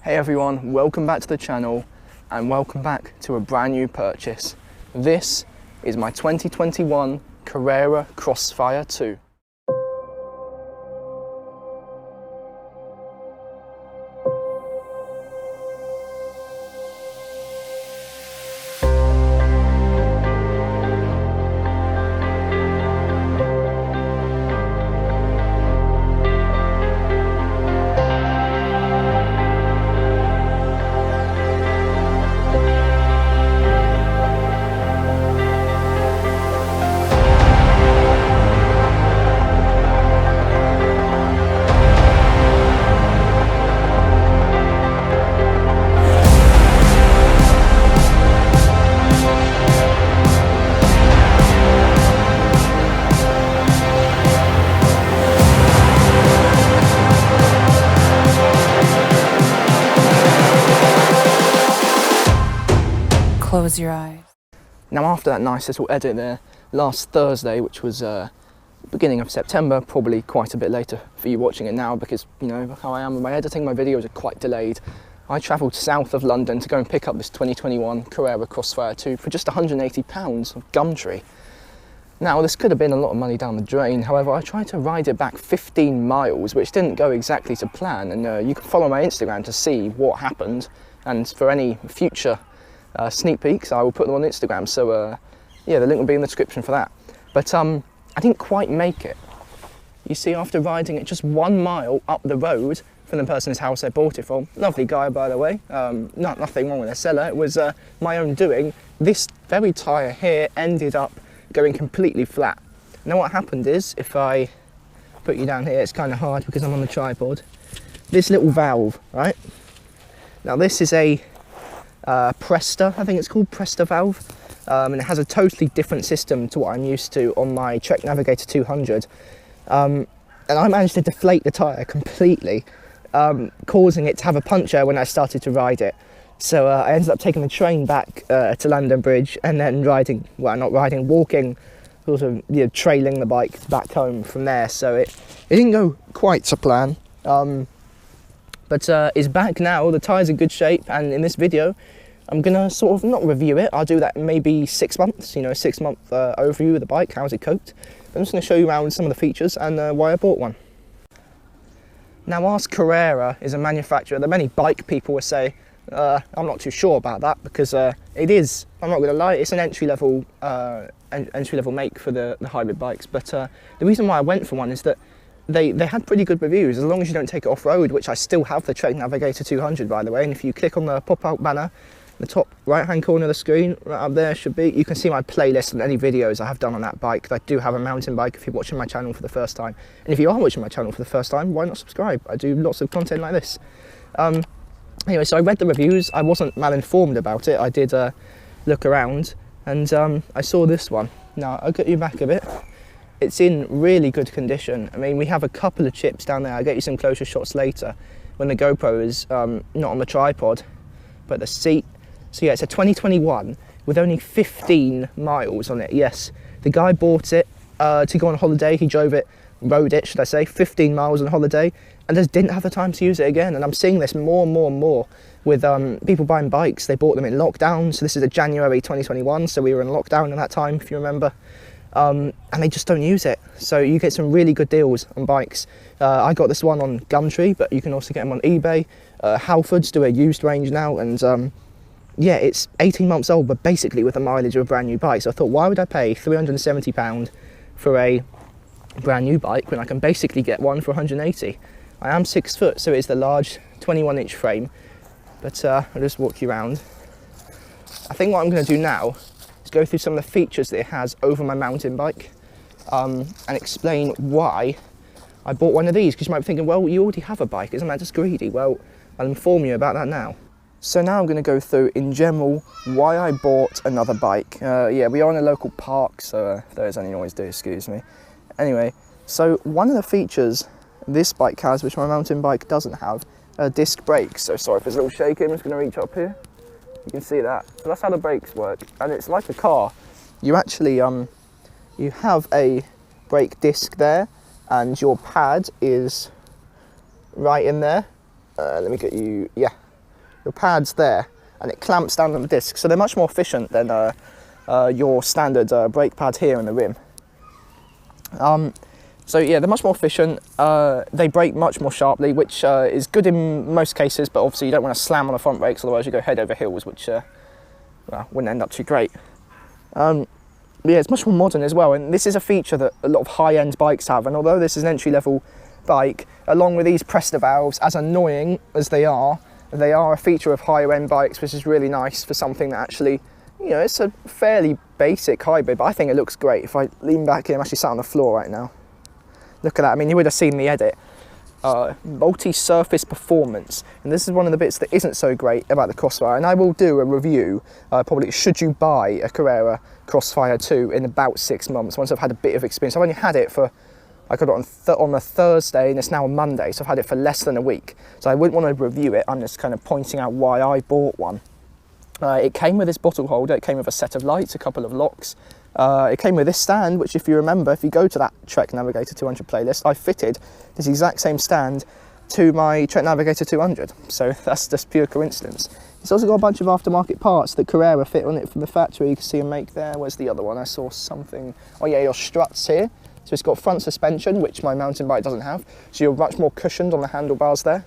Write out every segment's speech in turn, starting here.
Hey everyone, welcome back to the channel and welcome back to a brand new purchase. This is my 2021 Carrera Crossfire 2. Close your eyes. Now after that nice little edit there last Thursday, which was beginning of September, probably quite a bit later for you watching it now because you know how I am with my editing, my videos are quite delayed. I travelled south of London to go and pick up this 2021 Carrera Crossfire 2 for just £180 of Gumtree. Now this could have been a lot of money down the drain, however I tried to ride it back 15 miles which didn't go exactly to plan, and you can follow my Instagram to see what happened, and for any future sneak peeks I will put them on Instagram, so yeah, the link will be in the description for that. But I didn't quite make it. You see, after riding it just 1 mile up the road from the person's house I bought it from, lovely guy by the way, nothing wrong with the seller, it was my own doing, this very tyre here ended up going completely flat. Now what happened is, if I put you down here, it's kind of hard because I'm on the tripod, this little valve, right? Now this is a Presta, I think it's called Presta valve, and it has a totally different system to what I'm used to on my Trek Navigator 200, and I managed to deflate the tyre completely, causing it to have a puncture when I started to ride it. So I ended up taking the train back to London Bridge and then walking, sort of, you know, trailing the bike back home from there. So it didn't go quite to plan, but it's back now, the tyre's in good shape, and in this video I'm gonna sort of not review it, I'll do that in maybe 6 months, you know, 6 month overview of the bike, how's it coped. I'm just gonna show you around some of the features and why I bought one. Now whilst Carrera is a manufacturer that many bike people will say, I'm not too sure about that because it is, I'm not gonna lie, it's an entry-level make for the hybrid bikes, but the reason why I went for one is that they had pretty good reviews, as long as you don't take it off-road, which I still have the Trek Navigator 200 by the way, and if you click on the pop-out banner, the top right-hand corner of the screen, right up there should be, you can see my playlist and any videos I have done on that bike. I do have a mountain bike if you're watching my channel for the first time, and if you are watching my channel for the first time, why not subscribe? I do lots of content like this. Anyway, so I read the reviews, I wasn't mal-informed about it, I did look around, and I saw this one. Now, I'll get you back a bit. It's in really good condition. I mean, we have a couple of chips down there, I'll get you some closer shots later, when the GoPro is not on the tripod, but the seat. So yeah, it's a 2021 with only 15 miles on it, yes. The guy bought it to go on holiday, he rode it, should I say, 15 miles on holiday, and just didn't have the time to use it again. And I'm seeing this more and more with people buying bikes. They bought them in lockdown, so this is a January 2021, so we were in lockdown at that time, if you remember. And they just don't use it. So you get some really good deals on bikes. I got this one on Gumtree, but you can also get them on eBay. Halfords do a used range now, and yeah, it's 18 months old, but basically with the mileage of a brand new bike. So I thought, why would I pay £370 for a brand new bike when I can basically get one for 180? I am 6 foot, so it's the large 21-inch frame, but I'll just walk you around. I think what I'm going to do now is go through some of the features that it has over my mountain bike, and explain why I bought one of these, because you might be thinking, well, you already have a bike, isn't that just greedy? Well, I'll inform you about that now. So now I'm going to go through, in general, why I bought another bike. Yeah, we are in a local park, so if there is any noise, do excuse me. Anyway, so one of the features this bike has, which my mountain bike doesn't have, are disc brakes. So sorry if it's a little shaky, I'm just going to reach up here. You can see that. So that's how the brakes work, and it's like a car. You actually, you have a brake disc there, and your pad is right in there. Let me get you, yeah. your pad's there, and it clamps down on the disc. So they're much more efficient than your standard brake pad here in the rim. So yeah, they're much more efficient. They brake much more sharply, which is good in most cases, but obviously you don't want to slam on the front brakes, otherwise you go head over heels, which well, wouldn't end up too great. Yeah, it's much more modern as well, and this is a feature that a lot of high-end bikes have, and although this is an entry-level bike, along with these Presta valves, as annoying as they are a feature of higher-end bikes, which is really nice for something that actually, you know, it's a fairly basic hybrid, but I think it looks great. If I lean back here, I'm actually sat on the floor right now. Look at that. I mean, you would have seen the edit. Multi-surface performance, and this is one of the bits that isn't so great about the Crossfire, and I will do a review probably should you buy a Carrera Crossfire 2 in about 6 months, once I've had a bit of experience. I've only had it for, I got it on a Thursday and it's now a Monday, so I've had it for less than a week, so I wouldn't want to review it. I'm just kind of pointing out why I bought one. It came with this bottle holder, it came with a set of lights, a couple of locks. It came with this stand, which if you remember, if you go to that Trek Navigator 200 playlist, I fitted this exact same stand to my Trek Navigator 200. So that's just pure coincidence. It's also got a bunch of aftermarket parts that Carrera fit on it from the factory. You can see them make there. Where's the other one? I saw something. Oh yeah, your struts here. So it's got front suspension, which my mountain bike doesn't have. So you're much more cushioned on the handlebars there.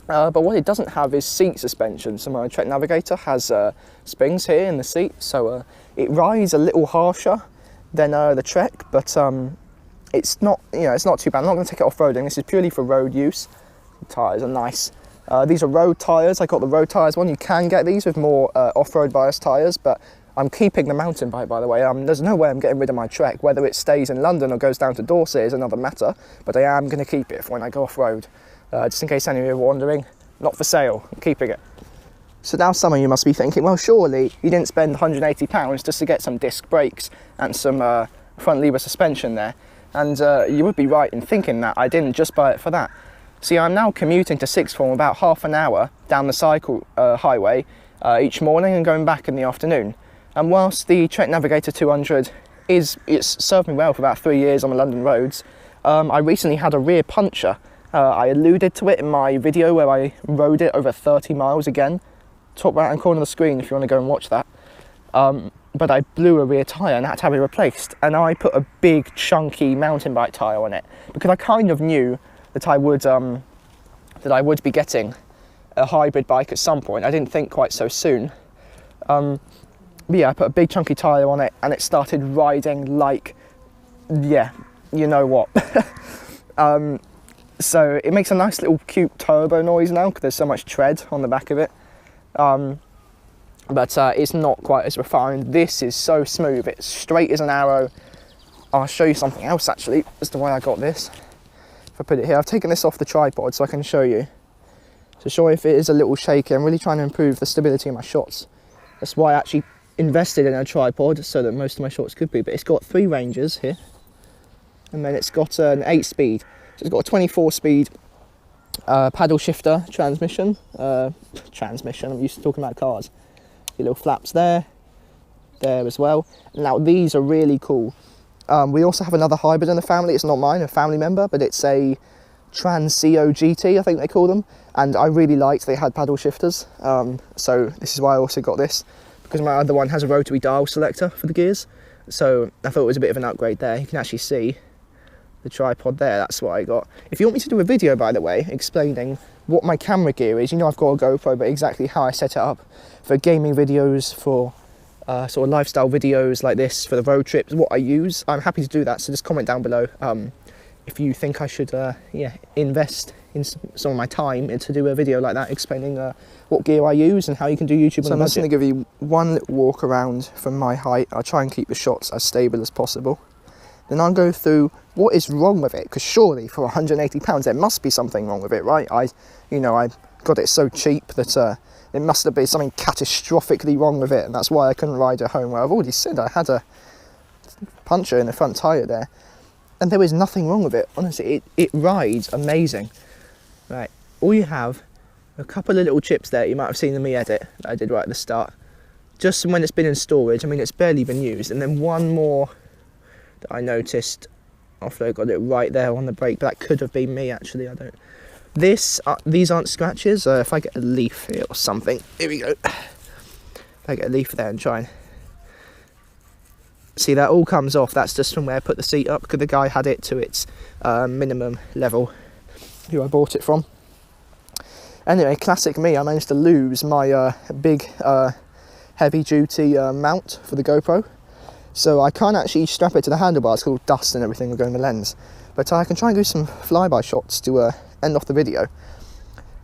But what it doesn't have is seat suspension. So my Trek Navigator has springs here in the seat, so it rides a little harsher than the Trek, but it's not, you know, it's not too bad. I'm not going to take it off-roading. This is purely for road use. The tyres are nice. These are road tyres. I got the road tyres one. You can get these with more off-road bias tyres, but I'm keeping the mountain bike, by the way. There's no way I'm getting rid of my Trek. Whether it stays in London or goes down to Dorset is another matter, but I am going to keep it for when I go off-road. Just in case any of you are wondering, not for sale, I'm keeping it. So now some of you must be thinking, well, surely you didn't spend £180 just to get some disc brakes and some front lever suspension there. And you would be right in thinking that. I didn't just buy it for that. See, I'm now commuting to sixth form about half an hour down the cycle highway each morning and going back in the afternoon. And whilst the Trek Navigator 200 it's served me well for about 3 years on the London roads, I recently had a rear puncture. I alluded to it in my video where I rode it over 30 miles again. Top right hand corner of the screen if you want to go and watch that. But I blew a rear tyre and had to have it replaced. And I put a big chunky mountain bike tyre on it because I kind of knew that I would be getting a hybrid bike at some point. I didn't think quite so soon. But yeah, I put a big chunky tyre on it and it started riding like, yeah, you know what. So it makes a nice little cute turbo noise now because there's so much tread on the back of it. But it's not quite as refined. This is so smooth, it's straight as an arrow. I'll show you something else actually as to why I got this. If I put it here, I've taken this off the tripod so I can show you. So sorry if it is a little shaky, I'm really trying to improve the stability of my shots. That's why I actually invested in a tripod so that most of my shots could be. But it's got 3 ranges here. And then it's got an 8-speed. So it's got a 24-speed paddle shifter transmission. I'm used to talking about cars. Your little flaps there as well. Now these are really cool. We also have another hybrid in the family. It's not mine, a family member, but it's a Transeo GT, I think they call them. And I really liked they had paddle shifters. So this is why I also got this, because my other one has a rotary dial selector for the gears. So I thought it was a bit of an upgrade there. You can actually see the tripod there, that's what I got. If you want me to do a video, by the way, explaining what my camera gear is, you know I've got a GoPro, but exactly how I set it up for gaming videos, for sort of lifestyle videos like this, for the road trips, what I use, I'm happy to do that. So just comment down below if you think I should invest in some of my time to do a video like that, explaining what gear I use and how you can do YouTube on a budget. So I'm just going to give you one little walk around from my height. I'll try and keep the shots as stable as possible. Then I'll go through what is wrong with it, because surely for £180 there must be something wrong with it, right? I got it so cheap that it must have been something catastrophically wrong with it, and that's why I couldn't ride it home. Where I've already said I had a puncture in the front tyre there, and there is nothing wrong with it. Honestly, it rides amazing. Right, all you have, a couple of little chips there, you might have seen in me edit that I did right at the start. Just when it's been in storage, I mean it's barely been used, and then one more that I noticed after I got it right there on the brake, but that could have been me actually, I don't These aren't scratches. If I get a leaf here or something, here we go. If I get a leaf there and try and see, that all comes off. That's just from where I put the seat up, because the guy had it to its minimum level, who I bought it from. Anyway, classic me, I managed to lose my big heavy duty mount for the GoPro, so I can't actually strap it to the handlebars. It's called dust and everything will go in the lens, but I can try and do some flyby shots to end off the video.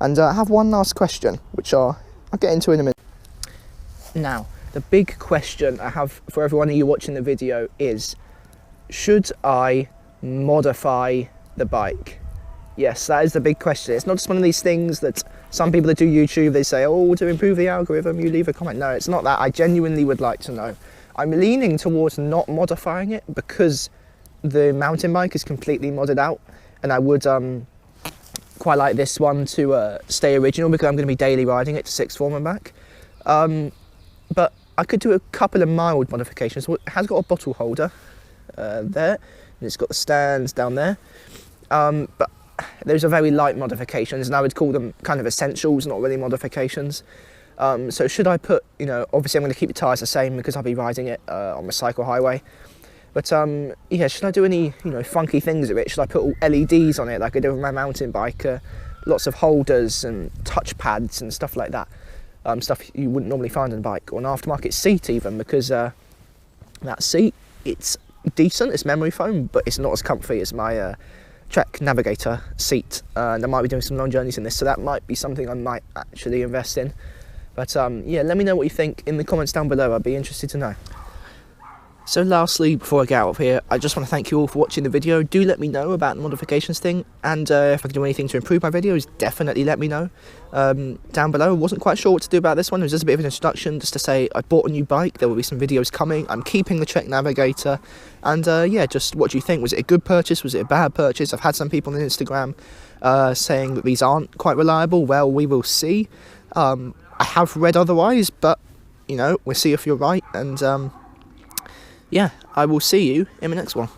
And I have one last question, which I'll get into in a minute. Now, the big question I have for everyone of you watching the video is, should I modify the bike? Yes, that is the big question. It's not just one of these things that some people that do YouTube, they say, oh, to improve the algorithm, you leave a comment. No, it's not that. I genuinely would like to know. I'm leaning towards not modifying it because the mountain bike is completely modded out, and I would quite like this one to stay original, because I'm going to be daily riding it to sixth form and back. But I could do a couple of mild modifications. It has got a bottle holder there, and it's got the stands down there. But those are very light modifications, and I would call them kind of essentials, not really modifications. So should I put, you know, obviously I'm going to keep the tyres the same because I'll be riding it on the cycle highway. But yeah, should I do any, you know, funky things with it? Should I put all LEDs on it like I do with my mountain bike? Lots of holders and touch pads and stuff like that. Stuff you wouldn't normally find on a bike, or an aftermarket seat even, because that seat, it's decent, it's memory foam, but it's not as comfy as my Trek Navigator seat, and I might be doing some long journeys in this, so that might be something I might actually invest in. But yeah, let me know what you think in the comments down below. I'd be interested to know. So lastly, before I get out of here, I just want to thank you all for watching the video. Do let me know about the modifications thing, and if I can do anything to improve my videos, definitely let me know down below. I wasn't quite sure what to do about this one. It was just a bit of an introduction, just to say I bought a new bike. There will be some videos coming. I'm keeping the Trek Navigator, and yeah, just what do you think? Was it a good purchase? Was it a bad purchase? I've had some people on Instagram saying that these aren't quite reliable. Well, we will see. I have read otherwise, but you know, we'll see if you're right, and yeah, I will see you in the next one.